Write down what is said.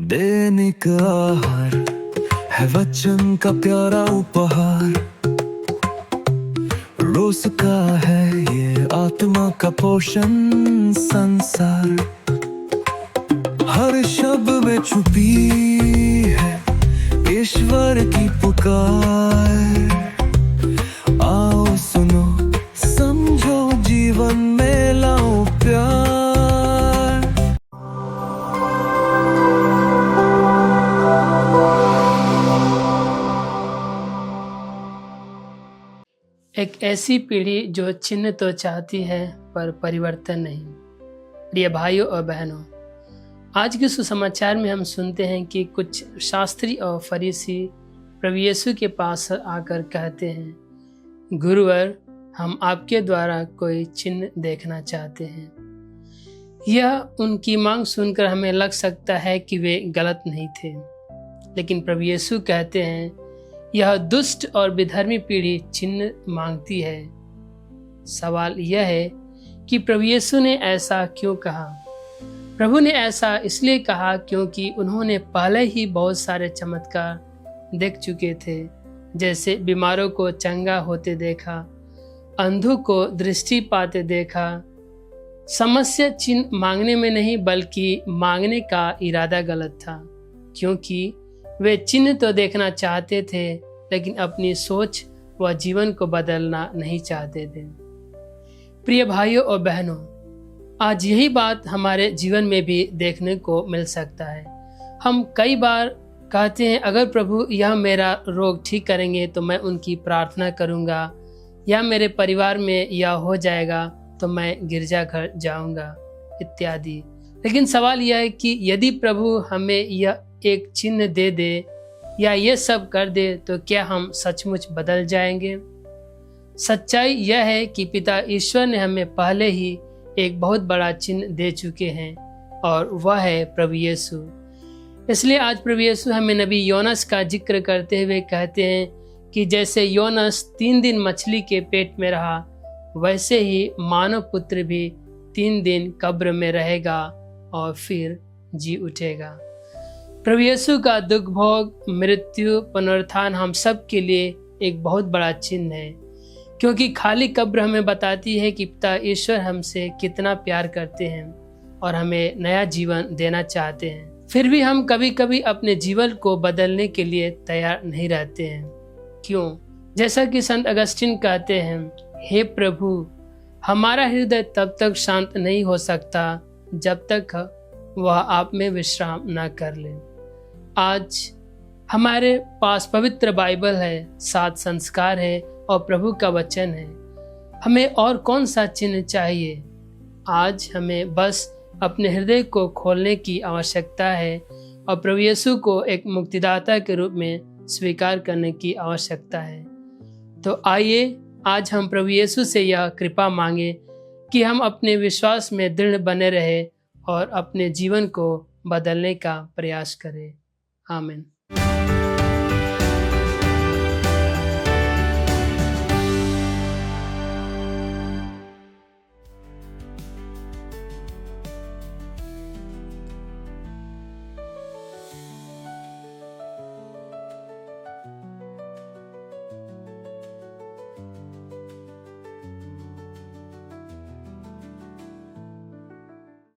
दैनिक आहार है वचन का प्यारा उपहार। रोज का है ये आत्मा का पोषण संसार। हर शब्द में छुपी है ईश्वर की पुकार। आओ सुनो समझो जीवन में लाओ प्यार। एक ऐसी पीढ़ी जो चिन्ह तो चाहती है पर परिवर्तन नहीं। प्रिय भाइयों और बहनों, आज के सुसमाचार में हम सुनते हैं कि कुछ शास्त्री और फरीसी प्रभु यीशु के पास आकर कहते हैं, गुरुवर, हम आपके द्वारा कोई चिन्ह देखना चाहते हैं। यह उनकी मांग सुनकर हमें लग सकता है कि वे गलत नहीं थे, लेकिन प्रभु यीशु कहते हैं, यह दुष्ट और विधर्मी पीढ़ी चिन्ह मांगती है। सवाल यह है कि प्रभु यीशु ने ऐसा क्यों कहा। प्रभु ने ऐसा इसलिए कहा क्योंकि उन्होंने पहले ही बहुत सारे चमत्कार देख चुके थे, जैसे बीमारों को चंगा होते देखा, अंधों को दृष्टि पाते देखा। समस्या चिन्ह मांगने में नहीं बल्कि मांगने का इरादा गलत था, क्योंकि वे चिन्ह तो देखना चाहते थे लेकिन अपनी सोच व जीवन को बदलना नहीं चाहते थे। प्रिय भाइयों और बहनों, आज यही बात हमारे जीवन में भी देखने को मिल सकता है। हम कई बार कहते हैं, अगर प्रभु यह मेरा रोग ठीक करेंगे तो मैं उनकी प्रार्थना करूंगा, या मेरे परिवार में यह हो जाएगा तो मैं गिरजाघर जाऊंगा इत्यादि। लेकिन सवाल यह है कि यदि प्रभु हमें यह एक चिन्ह दे दे या ये सब कर दे तो क्या हम सचमुच बदल जाएंगे? सच्चाई यह है कि पिता ईश्वर ने हमें पहले ही एक बहुत बड़ा चिन्ह दे चुके हैं और वह है प्रभु यीशु। इसलिए आज प्रभु यीशु हमें नबी योनस का जिक्र करते हुए कहते हैं कि जैसे योनस 3 दिन मछली के पेट में रहा, वैसे ही मानव पुत्र भी 3 दिन कब्र में रहेगा और फिर जी उठेगा। प्रभु यीशु का दुख भोग, मृत्यु, पुनरुत्थान हम सब के लिए एक बहुत बड़ा चिन्ह है, क्योंकि खाली कब्र हमें बताती है कि पिता ईश्वर हमसे कितना प्यार करते हैं और हमें नया जीवन देना चाहते हैं। फिर भी हम कभी कभी अपने जीवन को बदलने के लिए तैयार नहीं रहते हैं। क्यों? जैसा कि संत अगस्टिन कहते हैं, हे प्रभु, हमारा हृदय तब तक शांत नहीं हो सकता जब तक वह आप में विश्राम न कर ले। आज हमारे पास पवित्र बाइबल है, 7 संस्कार है और प्रभु का वचन है। हमें और कौन सा चिन्ह चाहिए? आज हमें बस अपने हृदय को खोलने की आवश्यकता है और प्रभु यीशु को एक मुक्तिदाता के रूप में स्वीकार करने की आवश्यकता है। तो आइए आज हम प्रभु यीशु से यह कृपा मांगे कि हम अपने विश्वास में दृढ़ बने रहे और अपने जीवन को बदलने का प्रयास करें। आमीन।